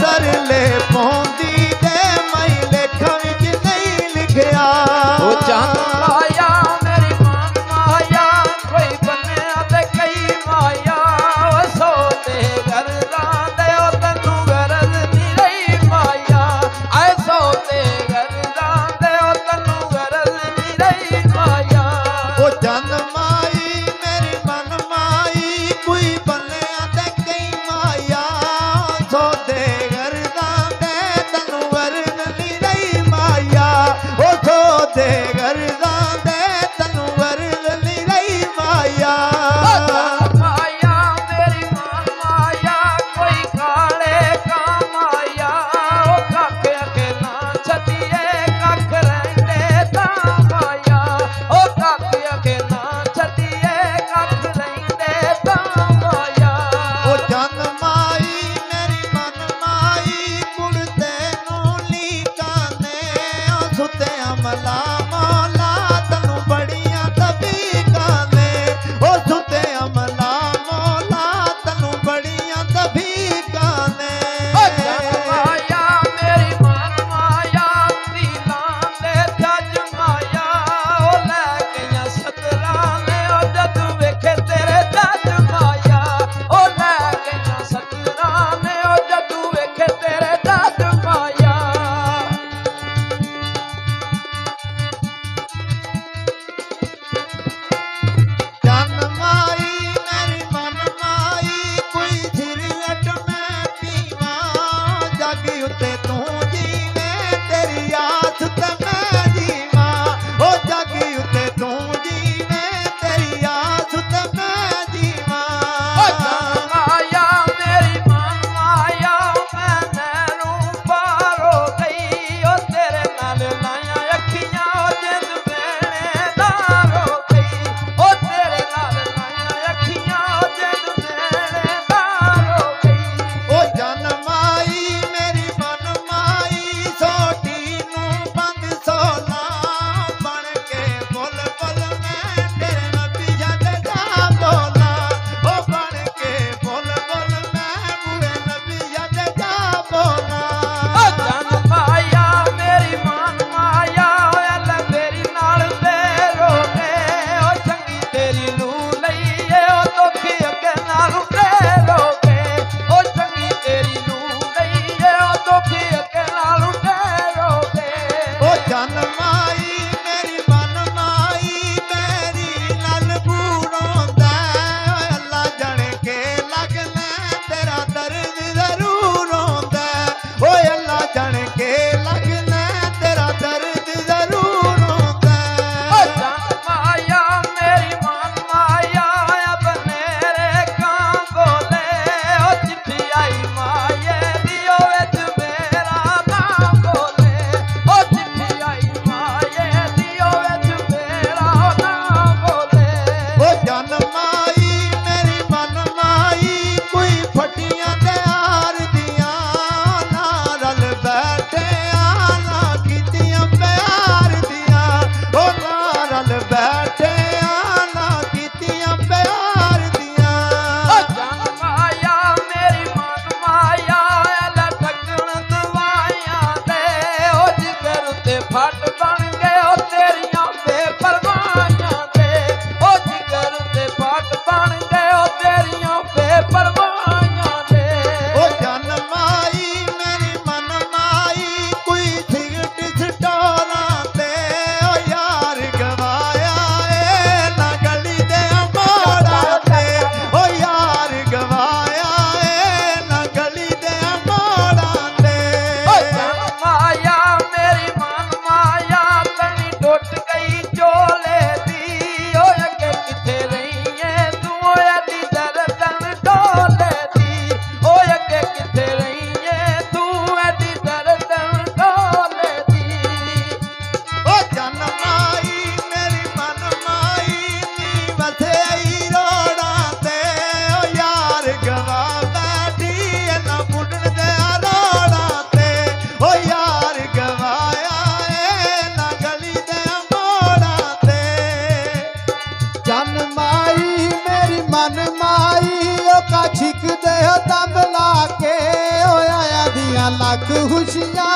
तरले पाउंदी ते मैं लेखा विच नहीं लिखिया ओ चंद माया मेरी मान माया कोई बन्या ते कई माया ओ सोते गरदा दे ओ तन्नू गरज नी रही माया आए सोते गरदा दे ओ तन्नू गरज नी रही माया ओ चंद माई मेरी मन माई कोई बन्या ते कई माया सोते गरदा दे तन्नू गरज नी रही माया ओ सोते गरदा दे तन्नू गरज नी रही माया माया मेरी मान माया कोई काले का माया ओ कख अकेला छतिए कख रहंदे ता माया ओ कख अकेला छतिए कख रहंदे ता माया ओ चंद माई मेरी मन माई ਲੱਖ ਹੁਸ਼ਿਆਰ